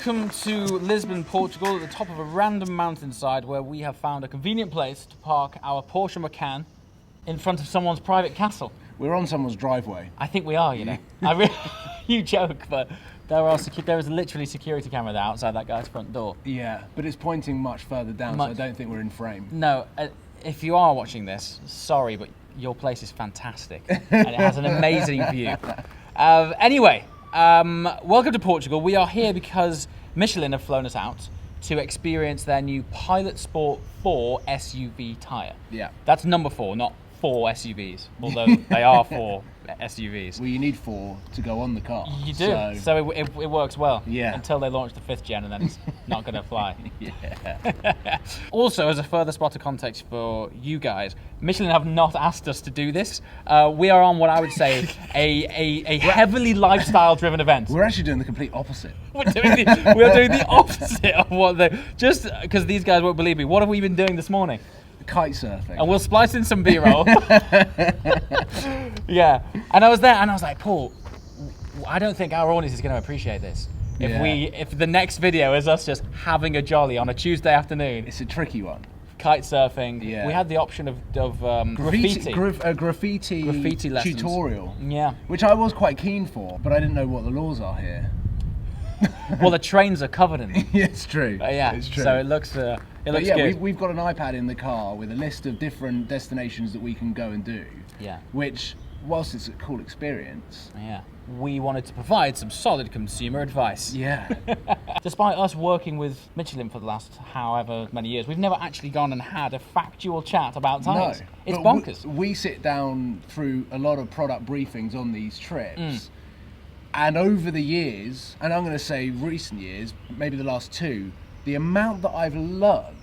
Welcome to Lisbon, Portugal, at the top of a random mountainside where we have found a convenient place to park our Porsche Macan in front of someone's private castle. We're on someone's driveway. I think we are, you know. You joke, but there is literally security cameras outside that guy's front door. Yeah, but it's pointing much further down, so I don't think we're in frame. No, if you are watching this, sorry, but your place is fantastic and it has an amazing view. Anyway. Welcome to Portugal. We are here because Michelin have flown us out to experience their new Pilot Sport 4 SUV tyre. Yeah. That's number 4, not 4 SUVs, although they are 4 SUVs. Well, you need 4 to go on the car. You do, so it works well. Yeah. Until they launch the 5th gen and then it's not going to fly. Yeah. Also, as a further spot of context for you guys, Michelin have not asked us to do this. We are on what I would say a heavily lifestyle-driven event. We're actually doing the complete opposite. We are doing the opposite of what they... Just because these guys won't believe me, what have we been doing this morning? Kite surfing. And we'll splice in some B-roll. Yeah. And I was there and I was like, Paul, I don't think our audience is going to appreciate this. If the next video is us just having a jolly on a Tuesday afternoon. It's a tricky one. Kite surfing. Yeah. We had the option of graffiti. Graffiti lessons. tutorial. Yeah. Which I was quite keen for, but I didn't know what the laws are here. Well, the trains are covered in them. Yeah, it's true. Yeah, it's true. So it looks good. We've got an iPad in the car with a list of different destinations that we can go and do. Yeah. Which, whilst it's a cool experience. Yeah. We wanted to provide some solid consumer advice. Yeah. Despite us working with Michelin for the last however many years, we've never actually gone and had a factual chat about tyres. No. It's bonkers. We sit down through a lot of product briefings on these trips. And over the years, and I'm going to say recent years, maybe the last 2, the amount that I've learned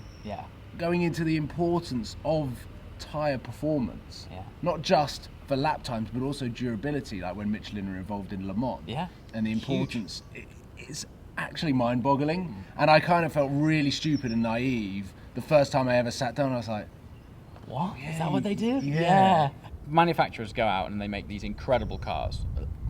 going into the importance of tyre performance, not just for lap times, but also durability, like when Michelin are involved in Le Mans. Yeah. And the importance, it's actually mind-boggling. And I kind of felt really stupid and naive the first time I ever sat down. I was like, what? Is that what they do? Yeah. Manufacturers go out and they make these incredible cars.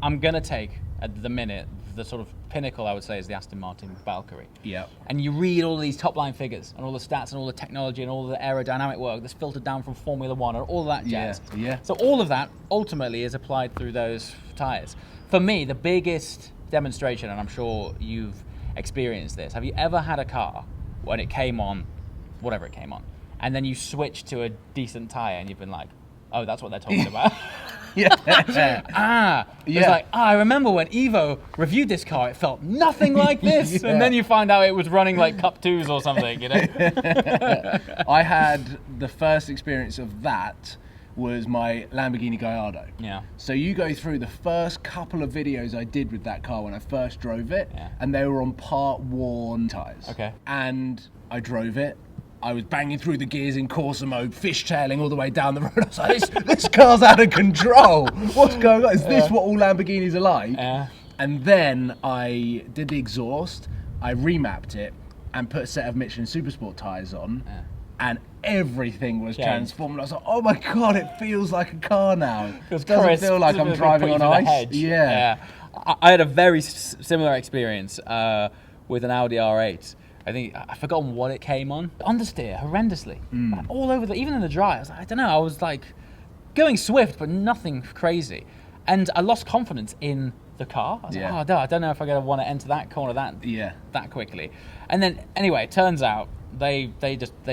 I'm going to take, at the minute, the sort of pinnacle, I would say, is the Aston Martin Valkyrie. Yeah. And you read all these top-line figures and all the stats and all the technology and all the aerodynamic work that's filtered down from Formula One and all of that jazz. Yeah. So all of that ultimately is applied through those tyres. For me, the biggest demonstration, and I'm sure you've experienced this, have you ever had a car when it came on, whatever it came on, and then you switch to a decent tyre and you've been like, oh, that's what they're talking about? It's like, I remember when Evo reviewed this car, it felt nothing like this. And then you find out it was running like Cup 2s or something, you know? I had the first experience of that was my Lamborghini Gallardo. Yeah. So you go through the first couple of videos I did with that car when I first drove it, and they were on part-worn tyres. Okay. And I drove it. I was banging through the gears in Corsa mode, fishtailing all the way down the road. I was like, this car's out of control. What's going on? Is this what all Lamborghinis are like? Yeah. And then I did the exhaust, I remapped it, and put a set of Michelin Supersport tyres on, and everything was transformed. I was like, oh my God, it feels like a car now. It doesn't feel like I'm driving on ice. Yeah. I had a very similar experience with an Audi R8. I think I've forgotten what it came on. Understeer horrendously, like, all over even in the dry. I was like, I don't know. I was like going swift, but nothing crazy, and I lost confidence in the car. I was like, oh, no, I don't know if I'm gonna want to enter that corner that quickly. And then anyway, it turns out they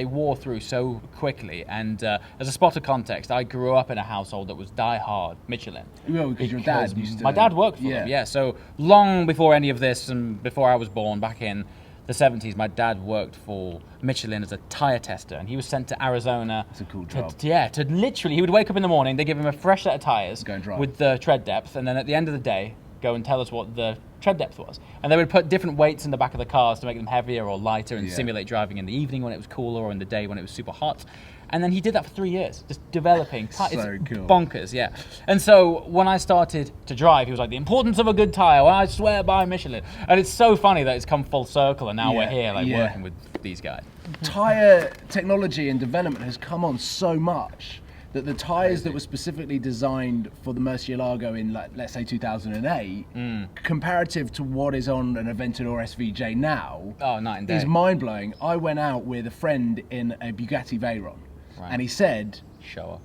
wore through so quickly. And as a spot of context, I grew up in a household that was die-hard Michelin. Well, because your dad used to. My dad worked for them. Yeah. So long before any of this, and before I was born, back in the 70s, my dad worked for Michelin as a tyre tester, and he was sent to Arizona. That's a cool job. To literally, he would wake up in the morning, they give him a fresh set of tyres drive with the tread depth, and then at the end of the day, go and tell us what the tread depth was. And they would put different weights in the back of the cars to make them heavier or lighter and simulate driving in the evening when it was cooler or in the day when it was super hot. And then he did that for 3 years, just developing. So it's cool. Bonkers, yeah. And so when I started to drive, he was like, the importance of a good tyre, well, I swear by Michelin. And it's so funny that it's come full circle and now we're here working with these guys. Tyre technology and development has come on so much that the tyres that were specifically designed for the Murcielago in, like, let's say 2008, comparative to what is on an Aventador SVJ now, night and day. is mind-blowing. I went out with a friend in a Bugatti Veyron, and he said... Show up.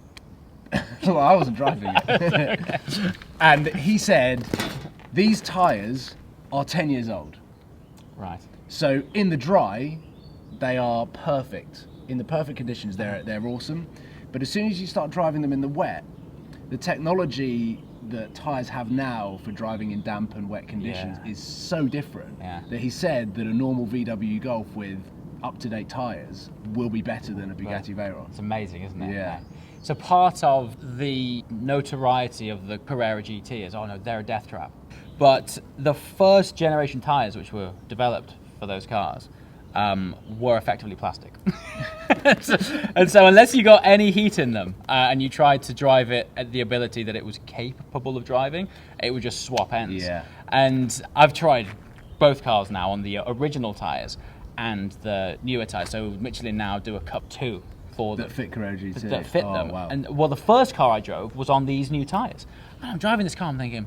Well, I wasn't driving it. And he said, these tyres are 10 years old. Right. So in the dry, they are perfect. In the perfect conditions, they're awesome. But as soon as you start driving them in the wet, the technology that tyres have now for driving in damp and wet conditions is so different that he said that a normal VW Golf with up-to-date tyres will be better than a Bugatti Veyron. It's amazing, isn't it? Yeah. So part of the notoriety of the Carrera GT is, oh no, they're a death trap. But the first generation tyres which were developed for those cars were effectively plastic. and so unless you got any heat in them and you tried to drive it at the ability that it was capable of driving, it would just swap ends. Yeah. And I've tried both cars now on the original tyres and the newer tyres. So Michelin now do a Cup 2 for That fit Carrera GT. that fit them. Wow. And well, the first car I drove was on these new tyres. And I'm driving this car, I'm thinking,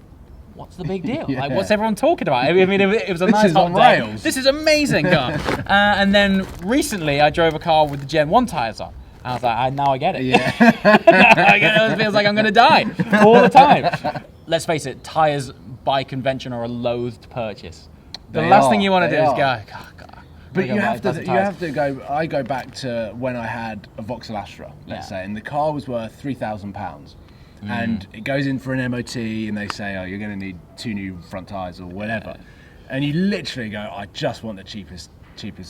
what's the big deal? Like, what's everyone talking about? I mean, it was a nice hot day. Rails. This is amazing car. And then recently, I drove a car with the Gen 1 tyres on. I was like, now I get it. Yeah. I get it. It feels like I'm going to die all the time. Let's face it, tyres by convention are a loathed purchase. The last thing you want to do is go, God. But you have to go. I go back to when I had a Vauxhall Astra, let's say, and the car was worth £3,000, and it goes in for an MOT, and they say, oh, you're going to need 2 new front tyres or whatever, and you literally go, I just want the cheapest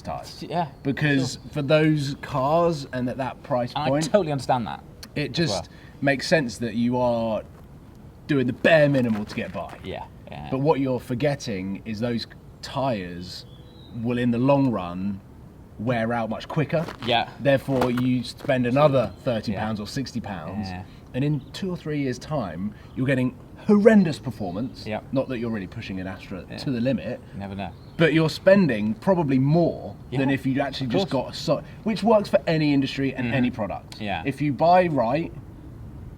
tyres. Yeah. Because for those cars and at that price point, I totally understand that. It just makes sense that you are doing the bare minimal to get by. Yeah. But what you're forgetting is those tyres will in the long run wear out much quicker. Yeah. Therefore you spend another £30 or £60 and in 2 or 3 years time you're getting horrendous performance. Yeah. Not that you're really pushing an Astra to the limit. You never know. But you're spending probably more than if you actually just got which works for any industry and any product. Yeah. If you buy right,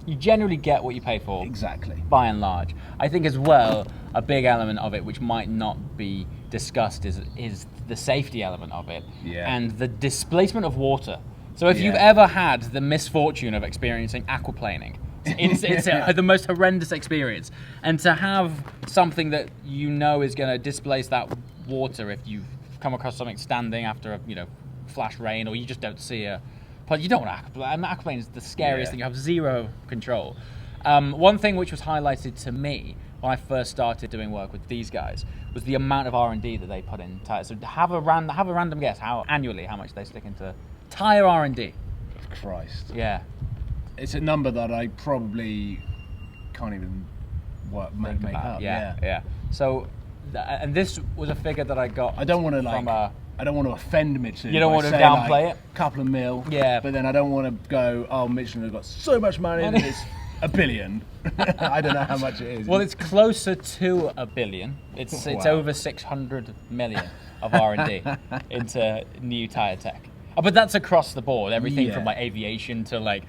you generally get what you pay for. Exactly. By and large. I think as well, a big element of it, which might not be discussed, is the safety element of it. Yeah. And the displacement of water. So if you've ever had the misfortune of experiencing aquaplaning, it's the most horrendous experience. And to have something that you know is going to displace that water if you've come across something standing after a flash rain, or you just don't see a... But you don't want to aquaplane. Aquaplane is the scariest thing. You have zero control. One thing which was highlighted to me when I first started doing work with these guys was the amount of R&D that they put in tyres. So have a random guess how much they stick into tyre R&D. Christ. Yeah. It's a number that I probably can't even make up. Yeah. So, and this was a figure that I got. I don't want to I don't want to offend Michelin. You don't want to downplay it? A couple of mil. Yeah. But then I don't want to go, oh, Michelin has got so much money that it's $1 billion. I don't know how much it is. Well, it's closer to $1 billion. It's over 600 million of R&D into new tyre tech. But that's across the board. Everything from like aviation to like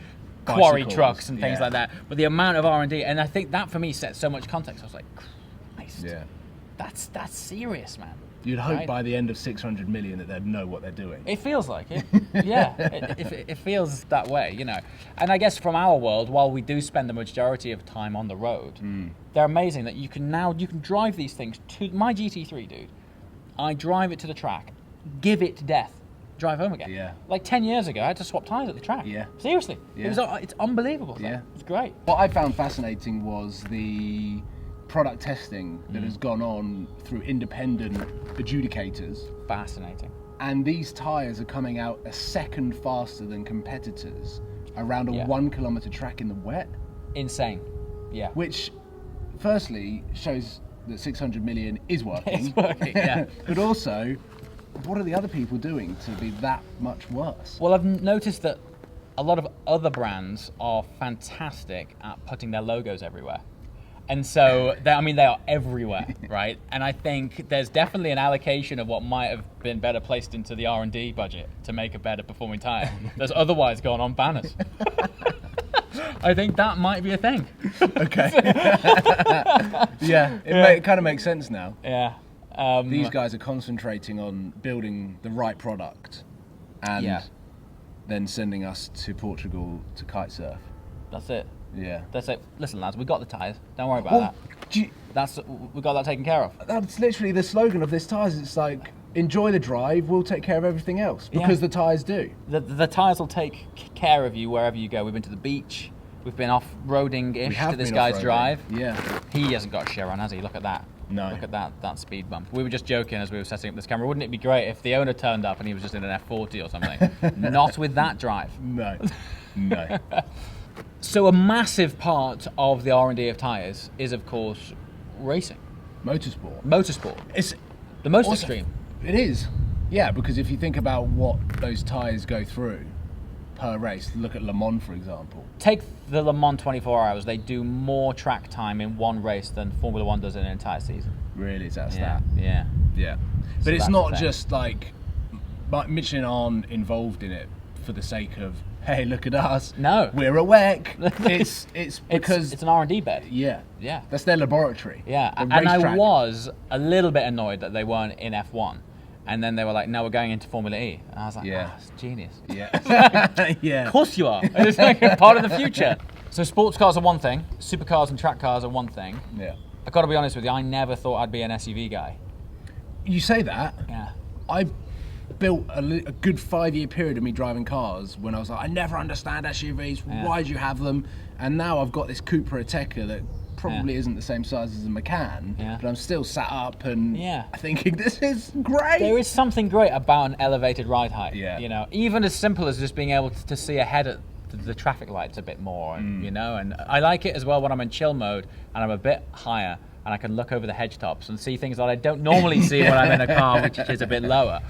quarry trucks and things like that. But the amount of R&D, and I think that for me sets so much context. I was like, Christ. Yeah. That's serious, man. You'd hope by the end of 600 million that they'd know what they're doing. It feels like it. Yeah, it feels that way, And I guess from our world, while we do spend the majority of time on the road, they're amazing that you can drive these things to my GT3, dude. I drive it to the track, give it to death, drive home again. Yeah. Like 10 years ago, I had to swap tyres at the track. Yeah. Seriously. Yeah. It's unbelievable. Yeah. It's great. What I found fascinating was the product testing that has gone on through independent adjudicators. Fascinating. And these tyres are coming out a second faster than competitors around a 1 kilometre track in the wet. Insane. Yeah. Which, firstly, shows that 600 million is working. It's working, yeah. But also, what are the other people doing to be that much worse? Well, I've noticed that a lot of other brands are fantastic at putting their logos everywhere. And so, they are everywhere, right? And I think there's definitely an allocation of what might have been better placed into the R&D budget to make a better performing tyre that's otherwise gone on banners. I think that might be a thing. Okay. Yeah, it kind of makes sense now. Yeah. These guys are concentrating on building the right product and then sending us to Portugal to kite surf. That's it. Yeah. That's it. Listen, lads, we got the tyres. Don't worry about that. We got that taken care of. That's literally the slogan of this tyres. It's like, enjoy the drive, we'll take care of everything else, because the tyres do. The tyres will take care of you wherever you go. We've been to the beach. We've been off-roading-ish to this guy's drive. Yeah. He hasn't got a Chiron, has he? Look at that. No. Look at that speed bump. We were just joking as we were setting up this camera. Wouldn't it be great if the owner turned up and he was just in an F40 or something? Not with that drive. No. So a massive part of the R&D of tyres is, of course, racing. Motorsport. It's the most also, extreme. It is. Yeah, because if you think about what those tyres go through per race, look at Le Mans, for example. Take the Le Mans 24 hours. They do more track time in one race than Formula 1 does in an entire season. Really? Is that stat? Yeah. But So it's that's not the thing. just like Michelin aren't involved in it for the sake of, hey, look at us. No. We're a WEC. It's because... It's an R&D bed. Yeah. Yeah. That's their laboratory. Yeah. The And I racetrack. was a little bit annoyed that they weren't in F1. And then they were like, no, we're going into Formula E. And I was like, it's genius. Yeah. Yeah. Of course you are. It's like a part of the future. So sports cars are one thing. Supercars and track cars are one thing. Yeah. I've got to be honest with you, I never thought I'd be an SUV guy. You say that. Yeah. I built a good 5-year period of me driving cars when I was like, I never understand SUVs. Yeah. Why do you have them? And now I've got this Cupra Ateca that probably isn't the same size as a Macan, but I'm still sat up and thinking, this is great. There is something great about an elevated ride height. Yeah. You know, even as simple as just being able to see ahead at the traffic lights a bit more, and, you know, and I like it as well when I'm in chill mode and I'm a bit higher and I can look over the hedge tops and see things that I don't normally see when I'm in a car which is a bit lower.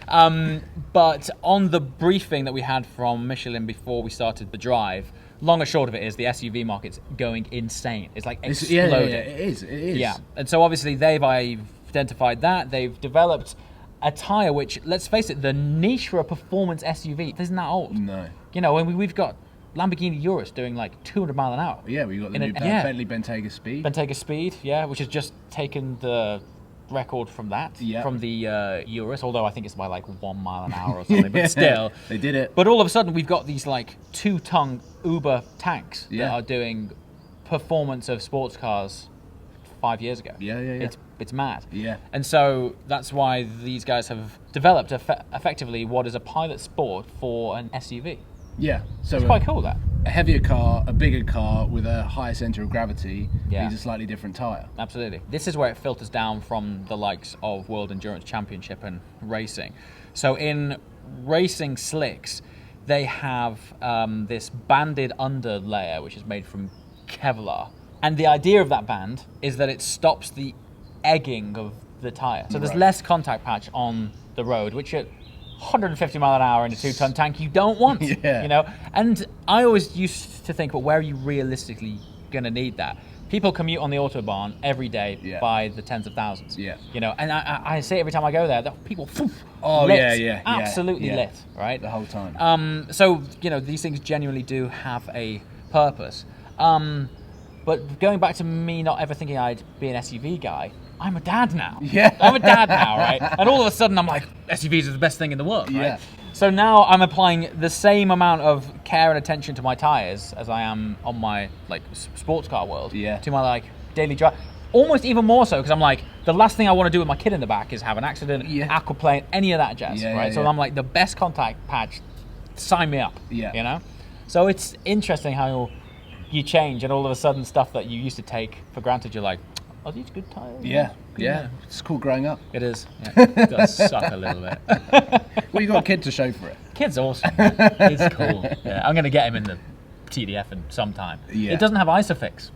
But on the briefing that we had from Michelin before we started the drive, long and short of it is the SUV market's going insane. It's like exploding. Yeah, it is. Yeah, and so obviously they've identified that. They've developed a tyre which, let's face it, the niche for a performance SUV isn't that old. No. You know, when we've got Lamborghini Urus doing like 200 mile an hour. Yeah, we got the new Bentley Bentayga Speed. Bentayga Speed, which has just taken the record from that, from the Urus, although I think it's by like 1 mile an hour or something, but still. They did it. But all of a sudden we've got these like 2-ton Uber tanks that are doing performance of sports cars 5 years ago. Yeah. It's mad. Yeah. And so that's why these guys have developed effectively what is a pilot sport for an SUV. Yeah. So It's quite cool, that. A heavier car, a bigger car with a higher centre of gravity needs a slightly different tyre. Absolutely. This is where it filters down from the likes of World Endurance Championship and racing. So in racing slicks, they have this banded under layer, which is made from Kevlar. And the idea of that band is that it stops the egging of the tyre. So there's less contact patch on the road, which at 150 mile an hour in a 2-ton tank you don't want. You know. And I always used to think, well, where are you realistically going to need that? People commute on the autobahn every day by the tens of thousands. You know, and I say every time I go there, that people lit, absolutely lit, right? The whole time. So you know, these things genuinely do have a purpose. But going back to me not ever thinking I'd be an SUV guy, I'm a dad now. I'm a dad now, right? And all of a sudden I'm like, SUVs are the best thing in the world, right? So now I'm applying the same amount of care and attention to my tyres as I am on my like sports car world, to my like daily drive. Almost even more so, because I'm like, the last thing I want to do with my kid in the back is have an accident, aquaplane, any of that jazz, right? So I'm like, the best contact patch, sign me up, you know? So it's interesting how you change, and all of a sudden stuff that you used to take for granted, you're like, are these good tyres? Yeah. It's cool growing up. It is. It does suck a little bit. Well, you got a kid to show for it. Kid's awesome. He's cool. I'm going to get him in the TDF in some time. It doesn't have ISOFIX,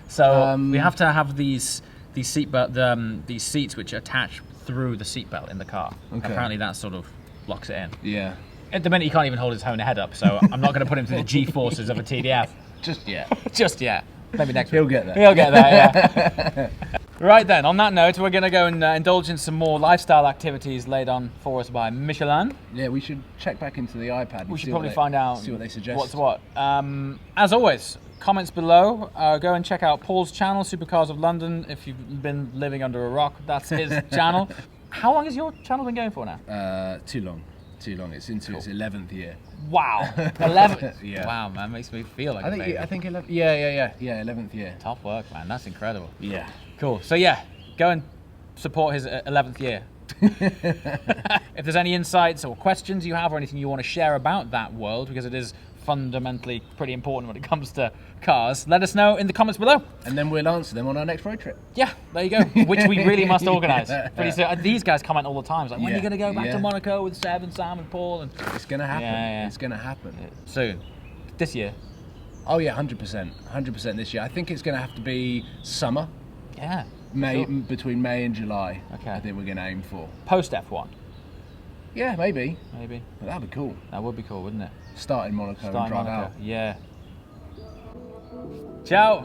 so we have to have these seatbelt these seats which attach through the seatbelt in the car. Apparently that sort of locks it in. At the minute he can't even hold his own head up, so I'm not going to put him through the G-forces of a TDF. Just yet. Just yet. Maybe next week. He'll get there. He'll get there, Right then, on that note, we're going to go and indulge in some more lifestyle activities laid on for us by Michelin. Yeah, we should check back into the iPad. We should probably find out see what they suggest. What's what. As always, comments below. Go and check out Paul's channel, Supercars of London. If you've been living under a rock, that's his channel. How long has your channel been going for now? Too long. It's into its 11th year. Wow, 11. Yeah. Wow, man, makes me feel like I a think baby. I think 11. Yeah, 11th year. Top work, man. That's incredible. Yeah. Cool. So yeah, go and support his 11th year. If there's any insights or questions you have or anything you want to share about that world, because it is fundamentally pretty important when it comes to cars, let us know in the comments below. And then we'll answer them on our next road trip. Yeah, there you go. Which we really must organise pretty soon. These guys comment all the time. It's like, when are you going to go back to Monaco with Seb and Sam and Paul? And it's going to happen. Yeah. It's going to happen. Soon. This year. Oh yeah, 100%. 100% this year. I think it's going to have to be summer. Yeah. Between May and July. Okay. I think we're going to aim for. Post F1. Yeah, maybe. Maybe. But that'd be cool. That would be cool, wouldn't it? Start in Monaco and drive out. Yeah. Ciao.